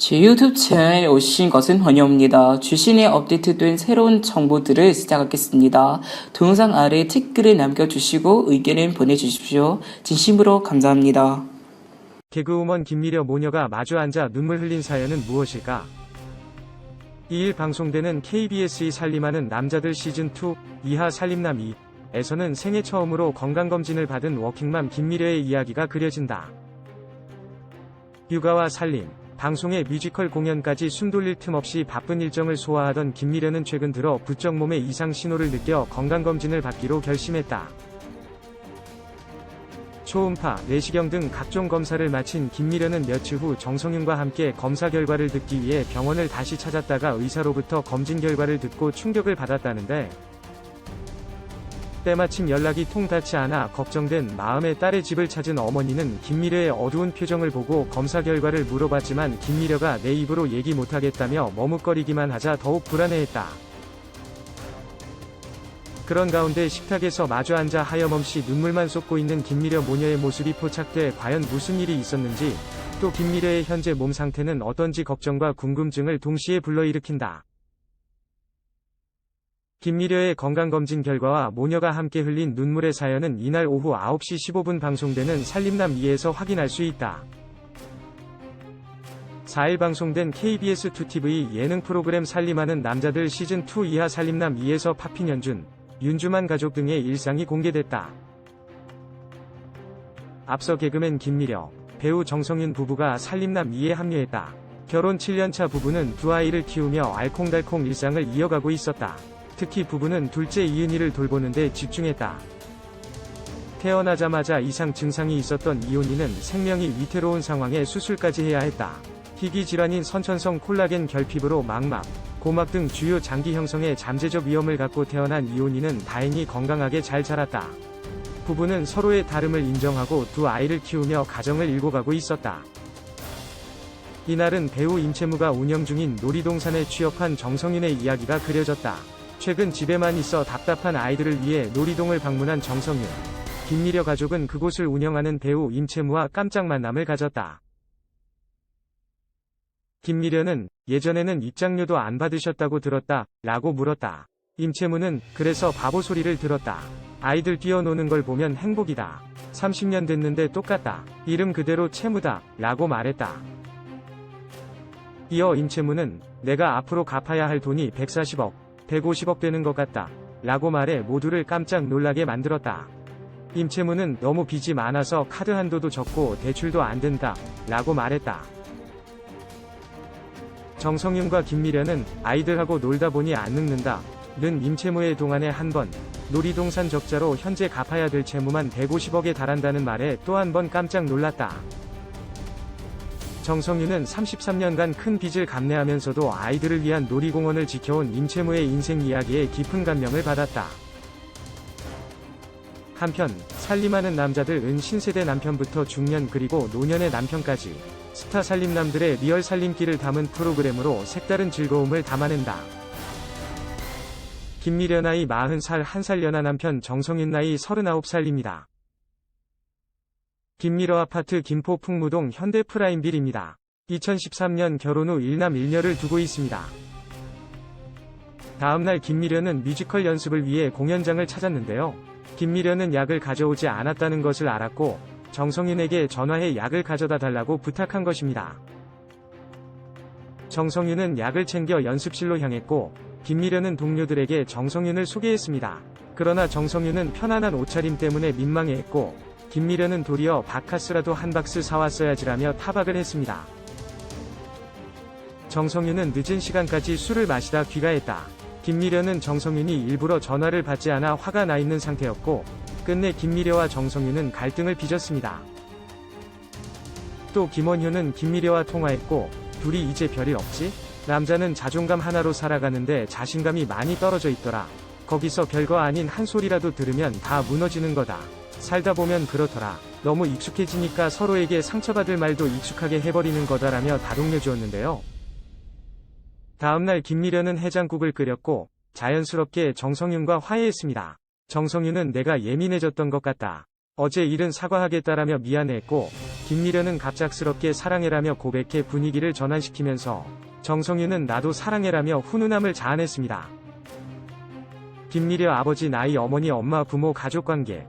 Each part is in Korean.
제 유튜브 채널에 오신 것은 환영합니다. 주신에 업데이트된 새로운 정보들을 시작하겠습니다. 동영상 아래 댓글을 남겨주시고 의견을 보내주십시오. 진심으로 감사합니다. 개그우먼 김미려 모녀가 마주 앉아 눈물 흘린 사연은 무엇일까? 2일 방송되는 KBS의 살림하는 남자들 시즌2 이하 살림남 2에서는 생애 처음으로 건강검진을 받은 워킹맘 김미려의 이야기가 그려진다. 육아와 살림, 방송의 뮤지컬 공연까지 숨 돌릴 틈 없이 바쁜 일정을 소화하던 김미려는 최근 들어 부쩍 몸에 이상 신호를 느껴 건강검진을 받기로 결심했다. 초음파, 내시경 등 각종 검사를 마친 김미려는 며칠 후 정성윤과 함께 검사 결과를 듣기 위해 병원을 다시 찾았다가 의사로부터 검진 결과를 듣고 충격을 받았다는데, 때마침 연락이 통닿지 않아 걱정된 마음에 딸의 집을 찾은 어머니는 김미려의 어두운 표정을 보고 검사 결과를 물어봤지만 김미려가 내 입으로 얘기 못하겠다며 머뭇거리기만 하자 더욱 불안해했다. 그런 가운데 식탁에서 마주 앉아 하염없이 눈물만 쏟고 있는 김미려 모녀의 모습이 포착돼 과연 무슨 일이 있었는지, 또 김미려의 현재 몸 상태는 어떤지 걱정과 궁금증을 동시에 불러일으킨다. 김미려의 건강검진 결과와 모녀가 함께 흘린 눈물의 사연은 이날 오후 9시 15분 방송되는 살림남 2에서 확인할 수 있다. 4일 방송된 KBS2TV 예능 프로그램 살림하는 남자들 시즌2 이하 살림남 2에서 파핀연준, 윤주만 가족 등의 일상이 공개됐다. 앞서 개그맨 김미려, 배우 정성윤 부부가 살림남 2에 합류했다. 결혼 7년차 부부는 두 아이를 키우며 알콩달콩 일상을 이어가고 있었다. 특히 부부는 둘째 이은희를 돌보는 데 집중했다. 태어나자마자 이상 증상이 있었던 이온이는 생명이 위태로운 상황에 수술까지 해야 했다. 희귀 질환인 선천성 콜라겐 결핍으로 망막, 고막 등 주요 장기 형성에 잠재적 위험을 갖고 태어난 이온이는 다행히 건강하게 잘 자랐다. 부부는 서로의 다름을 인정하고 두 아이를 키우며 가정을 일궈가고 있었다. 이날은 배우 임채무가 운영 중인 놀이동산에 취업한 정성윤의 이야기가 그려졌다. 최근 집에만 있어 답답한 아이들을 위해 놀이동을 방문한 정성윤, 김미려 가족은 그곳을 운영하는 배우 임채무와 깜짝 만남을 가졌다. 김미려는 예전에는 입장료도 안 받으셨다고 들었다 라고 물었다. 임채무는 그래서 바보 소리를 들었다. 아이들 뛰어노는 걸 보면 행복이다. 30년 됐는데 똑같다. 이름 그대로 채무다 라고 말했다. 이어 임채무는 내가 앞으로 갚아야 할 돈이 140억, 150억 되는 것 같다 라고 말해 모두를 깜짝 놀라게 만들었다. 임채무는 너무 빚이 많아서 카드 한도도 적고 대출도 안 된다 라고 말했다. 정성윤과 김미려는 아이들하고 놀다 보니 안 늙는다 는 임채무의 동안에 한 번, 놀이동산 적자로 현재 갚아야 될 채무만 150억에 달한다는 말에 또 한 번 깜짝 놀랐다. 정성윤은 33년간 큰 빚을 감내하면서도 아이들을 위한 놀이공원을 지켜온 임채무의 인생 이야기에 깊은 감명을 받았다. 한편, 살림하는 남자들은 신세대 남편부터 중년 그리고 노년의 남편까지 스타 살림남들의 리얼 살림길을 담은 프로그램으로 색다른 즐거움을 담아낸다. 김미려 나이 40살 1살 연하 남편 정성윤 나이 39살입니다. 김미려 아파트 김포 풍무동 현대 프라임빌입니다. 2013년 결혼 후 1남 1녀를 두고 있습니다. 다음날 김미려는 뮤지컬 연습을 위해 공연장을 찾았는데요. 김미려는 약을 가져오지 않았다는 것을 알았고 정성윤에게 전화해 약을 가져다 달라고 부탁한 것입니다. 정성윤은 약을 챙겨 연습실로 향했고 김미려는 동료들에게 정성윤을 소개했습니다. 그러나 정성윤은 편안한 옷차림 때문에 민망해했고 김미려는 도리어 바카스라도 한 박스 사왔어야지라며 타박을 했습니다. 정성윤은 늦은 시간까지 술을 마시다 귀가했다. 김미려는 정성윤이 일부러 전화를 받지 않아 화가 나 있는 상태였고 끝내 김미려와 정성윤은 갈등을 빚었습니다. 또 김원효는 김미려와 통화했고 둘이 이제 별일 없지? 남자는 자존감 하나로 살아가는데 자신감이 많이 떨어져 있더라. 거기서 별거 아닌 한 소리라도 들으면 다 무너지는 거다. 살다 보면 그렇더라. 너무 익숙해지니까 서로에게 상처받을 말도 익숙하게 해버리는 거다라며 다독여 주었는데요. 다음날 김미려는 해장국을 끓였고 자연스럽게 정성윤과 화해했습니다. 정성윤은 내가 예민해졌던 것 같다. 어제 일은 사과하겠다라며 미안해했고 김미련은 갑작스럽게 사랑해라며 고백해 분위기를 전환시키면서 정성윤은 나도 사랑해라며 훈훈함을 자아냈습니다. 김미려 아버지 나이 어머니 엄마 부모 가족관계.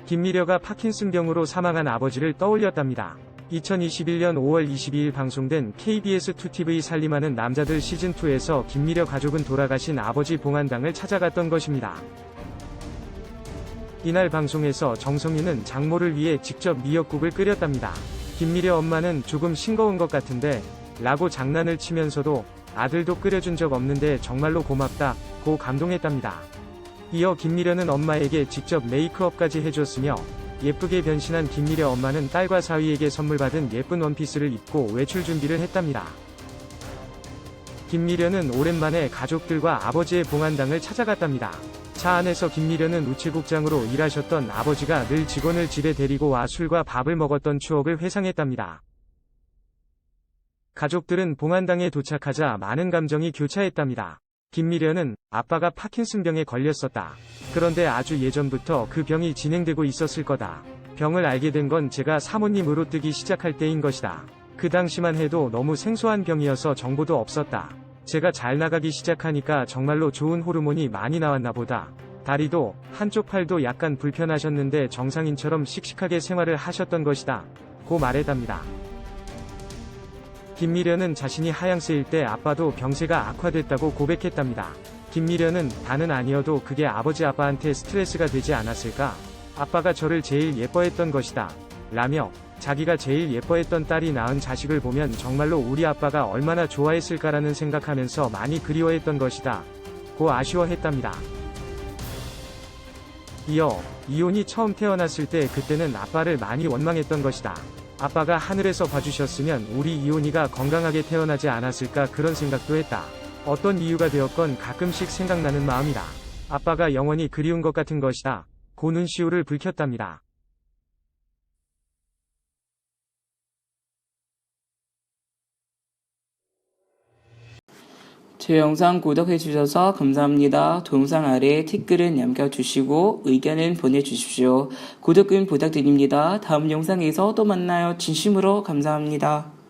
김미려가 파킨슨병으로 사망한 아버지를 떠올렸답니다. 2021년 5월 22일 방송된 KBS 2TV 살림하는 남자들 시즌2에서 김미려 가족은 돌아가신 아버지 봉안당을 찾아갔던 것입니다. 이날 방송에서 정성윤은 장모를 위해 직접 미역국을 끓였답니다. 김미려 엄마는 조금 싱거운 것 같은데 라고 장난을 치면서도 아들도 끓여준 적 없는데 정말로 고맙다 고 감동했답니다. 이어 김미려는 엄마에게 직접 메이크업까지 해줬으며 예쁘게 변신한 김미려 엄마는 딸과 사위에게 선물 받은 예쁜 원피스를 입고 외출 준비를 했답니다. 김미려는 오랜만에 가족들과 아버지의 봉안당을 찾아갔답니다. 차 안에서 김미려는 우체국장으로 일하셨던 아버지가 늘 직원을 집에 데리고 와 술과 밥을 먹었던 추억을 회상했답니다. 가족들은 봉안당에 도착하자 많은 감정이 교차했답니다. 김미려는 아빠가 파킨슨병에 걸렸었다. 그런데 아주 예전부터 그 병이 진행되고 있었을 거다. 병을 알게 된 건 제가 사모님으로 뜨기 시작할 때인 것이다. 그 당시만 해도 너무 생소한 병이어서 정보도 없었다. 제가 잘 나가기 시작하니까 정말로 좋은 호르몬이 많이 나왔나 보다. 다리도 한쪽 팔도 약간 불편하셨는데 정상인처럼 씩씩하게 생활을 하셨던 것이다. 고 말했답니다. 김미려는 자신이 하향세일 때 아빠도 병세가 악화됐다고 고백했답니다. 김미려는 다는 아니어도 그게 아버지 아빠한테 스트레스가 되지 않았을까? 아빠가 저를 제일 예뻐했던 것이다. 라며 자기가 제일 예뻐했던 딸이 낳은 자식을 보면 정말로 우리 아빠가 얼마나 좋아했을까라는 생각하면서 많이 그리워했던 것이다. 고 아쉬워했답니다. 이어 이온이 처음 태어났을 때 그때는 아빠를 많이 원망했던 것이다. 아빠가 하늘에서 봐주셨으면 우리 이온이가 건강하게 태어나지 않았을까 그런 생각도 했다. 어떤 이유가 되었건 가끔씩 생각나는 마음이다. 아빠가 영원히 그리운 것 같은 것이다. 고 눈시울을 붉혔답니다. 제 영상 구독해주셔서 감사합니다. 동영상 아래에 댓글은 남겨주시고 의견은 보내주십시오. 구독은 부탁드립니다. 다음 영상에서 또 만나요. 진심으로 감사합니다.